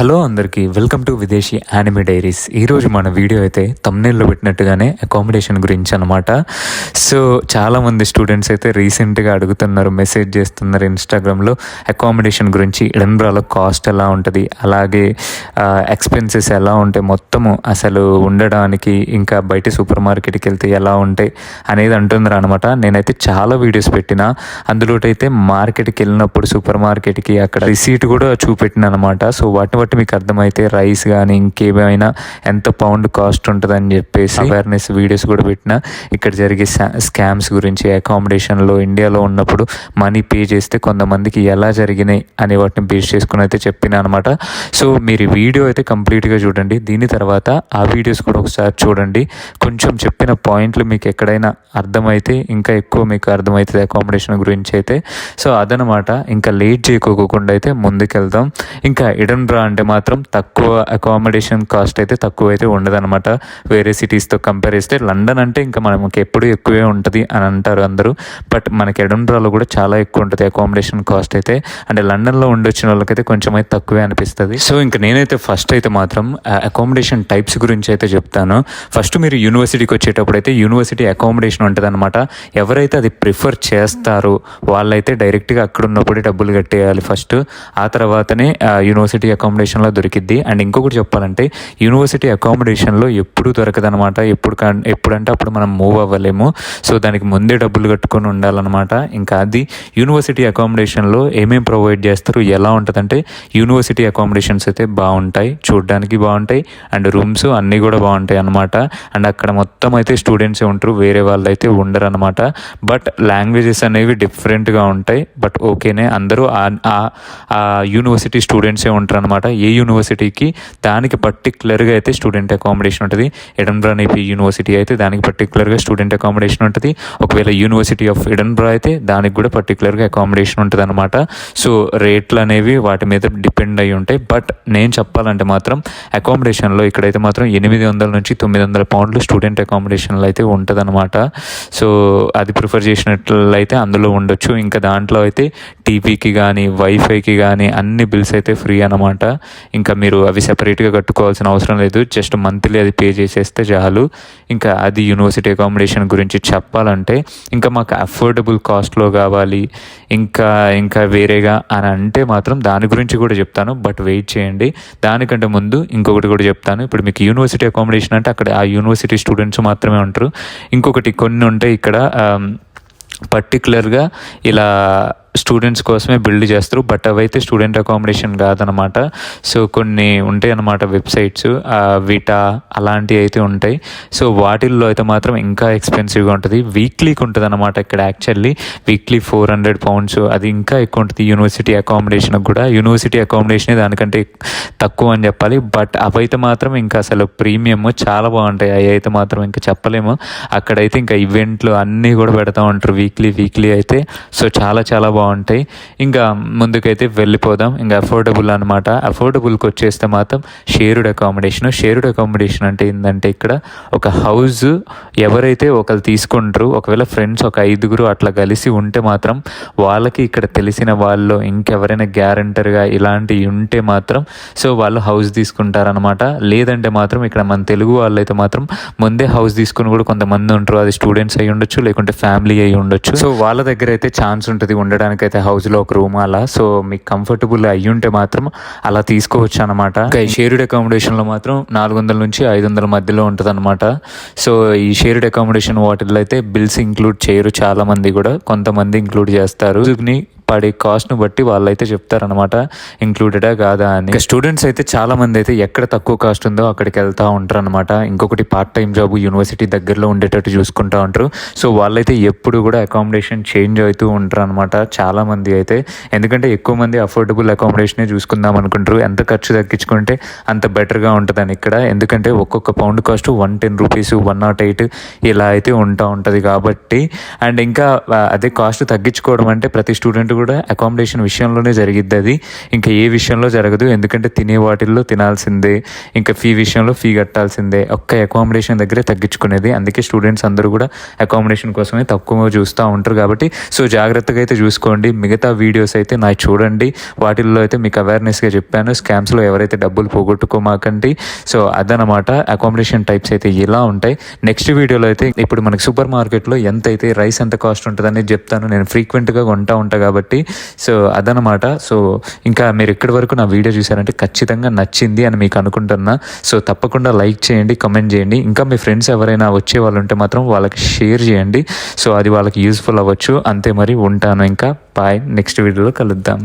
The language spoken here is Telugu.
హలో అందరికీ వెల్కమ్ టు విదేశీ యానిమే డైరీస్. ఈరోజు మన వీడియో అయితే థంబ్నెయిల్లో పెట్టినట్టుగానే అకామిడేషన్ గురించి అనమాట. సో చాలామంది స్టూడెంట్స్ అయితే రీసెంట్గా అడుగుతున్నారు, మెసేజ్ చేస్తున్నారు ఇన్స్టాగ్రామ్లో అకామిడేషన్ గురించి. ఎడన్బ్రాలో కాస్ట్ ఎలా ఉంటుంది, అలాగే ఎక్స్పెన్సెస్ ఎలా ఉంటాయి, మొత్తము అసలు ఉండడానికి ఇంకా బయట సూపర్ మార్కెట్కి వెళ్తే ఎలా ఉంటాయి అనేది అంటున్నారు అనమాట. నేనైతే చాలా వీడియోస్ పెట్టినా, అందులోటైతే మార్కెట్కి వెళ్ళినప్పుడు సూపర్ మార్కెట్కి అక్కడ రిసీట్ కూడా చూపెట్టిన అనమాట. సో వాటిని బట్టి మీకు అర్థమైతే రైస్ కానీ ఇంకేమైనా ఎంత పౌండ్ కాస్ట్ ఉంటుందని చెప్పేసి అవేర్నెస్ వీడియోస్ కూడా పెట్టిన. ఇక్కడ జరిగే స్కామ్స్ గురించి, అకామిడేషన్లో ఇండియాలో ఉన్నప్పుడు మనీ పే చేస్తే కొంతమందికి ఎలా జరిగినాయి అనే వాటిని బేస్ చేసుకుని అయితే చెప్పిన అనమాట. సో మీరు వీడియో అయితే కంప్లీట్గా చూడండి, దీని తర్వాత ఆ వీడియోస్ కూడా ఒకసారి చూడండి. కొంచెం చెప్పిన పాయింట్లు మీకు ఎక్కడైనా అర్థమైతే ఇంకా ఎక్కువ మీకు అర్థమవుతుంది అకామిడేషన్ గురించి అయితే. సో అదనమాట, ఇంకా లేట్ చేయకోకుండా అయితే ముందుకెళ్దాం. ఇంకా ఎడన్బ్రా అంటే మాత్రం తక్కువ అకామిడేషన్ కాస్ట్ అయితే తక్కువ అయితే ఉండదన్నమాట వేరే సిటీస్తో కంపేర్ చేస్తే. లండన్ అంటే ఇంకా మనకి ఎప్పుడు ఎక్కువే ఉంటుంది అని అంటారు అందరూ, బట్ మనకి ఎడన్బ్రాలో కూడా చాలా ఎక్కువ ఉంటుంది అకామిడేషన్ కాస్ట్ అయితే. అంటే లండన్లో ఉండొచ్చిన వాళ్ళకైతే కొంచెం అయితే తక్కువే అనిపిస్తుంది. సో ఇంకా నేనైతే ఫస్ట్ అయితే మాత్రం అకామిడేషన్ టైప్స్ గురించి అయితే చెప్తాను. ఫస్ట్ మీరు యూనివర్సిటీకి వచ్చేటప్పుడు అయితే యూనివర్సిటీ అకామిడేషన్ ఉంటుంది అనమాట. ఎవరైతే అది ప్రిఫర్ చేస్తారో వాళ్ళైతే డైరెక్ట్గా అక్కడ ఉన్నప్పుడే డబ్బులు కట్టేయాలి ఫస్ట్, ఆ తర్వాతనే యూనివర్సిటీ అకామిడేషన్లో దొరికిద్ది. అండ్ ఇంకొకటి చెప్పాలంటే యూనివర్సిటీ అకామిడేషన్లో ఎప్పుడు దొరకదనమాట. ఎప్పుడంటే అప్పుడు మనం మూవ్ అవ్వలేము. సో దానికి ముందే డబ్బులు కట్టుకొని ఉండాలన్నమాట. ఇంకా అది యూనివర్సిటీ అకామిడేషన్లో ఏమేమి ప్రొవైడ్ చేస్తారు, ఎలా ఉంటుందంటే యూనివర్సిటీ అకామిడేషన్స్ అయితే బాగుంటాయి, చూడడానికి బాగుంటాయి, అండ్ రూమ్స్ అన్నీ కూడా బాగుంటాయి అనమాట. అండ్ అక్కడ మొత్తం అయితే స్టూడెంట్సే ఉంటారు, వేరే వాళ్ళు అయితే ఉండరు అనమాట. బట్ లాంగ్వేజెస్ అనేవి డిఫరెంట్గా ఉంటాయి, బట్ ఓకేనే, అందరూ ఆ యూనివర్సిటీ స్టూడెంట్సే ఉంటారు అనమాట. ఏ యూనివర్సిటీకి దానికి పర్టికులర్గా అయితే స్టూడెంట్ అకామిడేషన్ ఉంటుంది. ఎడన్బ్రా నేపీ యూనివర్సిటీ అయితే దానికి పర్టికులర్గా స్టూడెంట్ అకామిడేషన్ ఉంటుంది. ఒకవేళ యూనివర్సిటీ ఆఫ్ ఎడన్బ్రా అయితే దానికి కూడా పర్టికులర్గా అకామిడేషన్ ఉంటుంది అనమాట. సో రేట్లు అనేవి వాటి మీద డిపెండ్ అయి ఉంటాయి. బట్ నేను చెప్పాలంటే మాత్రం అకామిడేషన్లో ఇక్కడైతే మాత్రం 800 నుంచి 900 పౌండ్లు స్టూడెంట్ అకామిడేషన్లో అయితే ఉంటుంది అనమాట. సో అది ప్రిఫర్ చేసినట్లయితే అందులో ఉండొచ్చు. ఇంకా దాంట్లో అయితే టీవీకి కానీ వైఫైకి కానీ అన్ని బిల్స్ అయితే ఫ్రీ అనమాట. ఇంకా మీరు అవి సెపరేట్గా కట్టుకోవాల్సిన అవసరం లేదు, జస్ట్ మంత్లీ అది పే చేసేస్తే చాలు. ఇంకా అది యూనివర్సిటీ అకామిడేషన్ గురించి చెప్పాలంటే. ఇంకా మాకు అఫోర్డబుల్ కాస్ట్లో కావాలి ఇంకా వేరేగా అని అంటే మాత్రం దాని గురించి కూడా చెప్తాను, బట్ వెయిట్ చేయండి. దానికంటే ముందు ఇంకొకటి కూడా చెప్తాను. ఇప్పుడు మీకు యూనివర్సిటీ అకామిడేషన్ అంటే అక్కడ ఆ యూనివర్సిటీ స్టూడెంట్స్ మాత్రమే ఉంటారు. ఇంకొకటి కొన్ని ఉంటాయి ఇక్కడ పర్టికులర్గా ఇలా స్టూడెంట్స్ కోసమే బిల్డ్ చేస్తారు, బట్ అవైతే స్టూడెంట్ అకామిడేషన్ కాదనమాట. సో కొన్ని ఉంటాయి అన్నమాట వెబ్సైట్స్, విటా అలాంటివి అయితే ఉంటాయి. సో వాటిల్లో అయితే మాత్రం ఇంకా ఎక్స్పెన్సివ్గా ఉంటుంది. వీక్లీకి ఉంటుంది అనమాట. ఇక్కడ యాక్చువల్లీ వీక్లీ 400 పౌండ్స్, అది ఇంకా ఎక్కువ ఉంటుంది యూనివర్సిటీ అకామిడేషన్ కూడా. యూనివర్సిటీ అకామిడేషన్ దానికంటే తక్కువ అని చెప్పాలి, బట్ అవైతే మాత్రం ఇంకా అసలు ప్రీమియం చాలా బాగుంటాయి. అవి అయితే మాత్రం ఇంకా చెప్పలేము. అక్కడైతే ఇంకా ఈవెంట్లు అన్నీ కూడా పెడతా ఉంటారు వీక్లీ అయితే. సో చాలా బాగుంటాయి. ఇంకా ముందుకైతే వెళ్ళిపోదాం. ఇంకా అఫోర్డబుల్ అనమాట. అఫోర్డబుల్కి వచ్చేస్తే మాత్రం షేర్డ్ అకామిడేషన్ అంటే ఏంటంటే ఇక్కడ ఒక హౌస్ ఎవరైతే ఒకరు తీసుకుంటారు, ఒకవేళ ఫ్రెండ్స్ ఒక 5 అట్లా కలిసి ఉంటే మాత్రం వాళ్ళకి ఇక్కడ తెలిసిన వాళ్ళు ఇంకెవరైనా గ్యారంటర్గా ఇలాంటివి ఉంటే మాత్రం సో వాళ్ళు హౌస్ తీసుకుంటారనమాట. లేదంటే మాత్రం ఇక్కడ మన తెలుగు వాళ్ళు అయితే మాత్రం ముందే హౌస్ తీసుకుని కూడా కొంతమంది ఉంటారు. అది స్టూడెంట్స్ అయి ఉండొచ్చు, లేకుంటే ఫ్యామిలీ అయి ఉండొచ్చు. సో వాళ్ళ దగ్గర అయితే ఛాన్స్ ఉంటుంది ఉండడానికి అయితే హౌస్లో ఒక రూమ్ అలా. సో మీకు కంఫర్టబుల్ అయ్యి ఉంటే మాత్రం అలా తీసుకోవచ్చు అనమాట. ఇంకా ఈ షేర్డ్ అకామిడేషన్లో మాత్రం 400 నుంచి 500 మధ్యలో ఉంటుంది అనమాట. సో ఈ షేర్డ్ అకామిడేషన్ వాటిల్లో అయితే బిల్స్ ఇంక్లూడ్ చేయరు చాలా మంది కూడా, కొంతమంది ఇంక్లూడ్ చేస్తారు. పడే కాస్ట్ను బట్టి వాళ్ళైతే చెప్తారనమాట ఇంక్లూడెడా కాదా అని. స్టూడెంట్స్ అయితే చాలా మంది అయితే ఎక్కడ తక్కువ కాస్ట్ ఉందో అక్కడికి వెళ్తూ ఉంటారు అనమాట. ఇంకొకటి పార్ట్ టైం జాబ్ యూనివర్సిటీ దగ్గరలో ఉండేటట్టు చూసుకుంటూ ఉంటారు. సో వాళ్ళైతే ఎప్పుడు కూడా అకామిడేషన్ చేంజ్ అవుతూ ఉంటారు అనమాట చాలా మంది అయితే. ఎందుకంటే ఎక్కువ మంది అఫోర్డబుల్ అకామిడేషనే చూసుకుందాం అనుకుంటారు, ఎంత ఖర్చు తగ్గించుకుంటే అంత బెటర్గా ఉంటుందని ఇక్కడ. ఎందుకంటే ఒక్కొక్క పౌండ్ కాస్ట్ 110 రూపీస్, 108 ఇలా అయితే ఉంటుంది కాబట్టి. అండ్ ఇంకా అదే కాస్ట్ తగ్గించుకోవడం అంటే ప్రతి స్టూడెంట్ కూడా అకామిడేషన్ విషయంలోనే జరిగిద్ది అది, ఇంకా ఏ విషయంలో జరగదు. ఎందుకంటే తినే వాటిల్లో తినాల్సిందే, ఇంకా ఫీ విషయంలో ఫీ కట్టాల్సిందే, ఒక్క అకామిడేషన్ దగ్గరే తగ్గించుకునేది. అందుకే స్టూడెంట్స్ అందరూ కూడా అకామిడేషన్ కోసమే తక్కువ చూస్తూ ఉంటారు. కాబట్టి సో జాగ్రత్తగా అయితే చూసుకోండి. మిగతా వీడియోస్ అయితే నాకు చూడండి, వాటిల్లో అయితే మీకు అవేర్నెస్గా చెప్పాను. స్కామ్స్లో ఎవరైతే డబ్బులు పోగొట్టుకోమాకండి. సో అదనమాట అకామిడేషన్ టైప్స్ అయితే ఇలా ఉంటాయి. నెక్స్ట్ వీడియోలో అయితే ఇప్పుడు మనకి సూపర్ మార్కెట్లో ఎంత అయితే రైస్ ఎంత కాస్ట్ ఉంటుంది అనేది చెప్తాను. నేను ఫ్రీక్వెంట్గా కొంటా ఉంటాను కాబట్టి. సో అదనమాట. సో ఇంకా మీరు ఇక్కడి వరకు నా వీడియో చూసారంటే ఖచ్చితంగా నచ్చింది అని మీకు అనుకుంటున్నా. సో తప్పకుండా లైక్ చేయండి, కమెంట్ చేయండి. ఇంకా మీ ఫ్రెండ్స్ ఎవరైనా వచ్చే వాళ్ళు ఉంటే మాత్రం వాళ్ళకి షేర్ చేయండి. సో అది వాళ్ళకి యూస్ఫుల్ అవ్వచ్చు. అంతే, మరి ఉంటాను. ఇంకా బాయ్, నెక్స్ట్ వీడియోలో కలుద్దాం.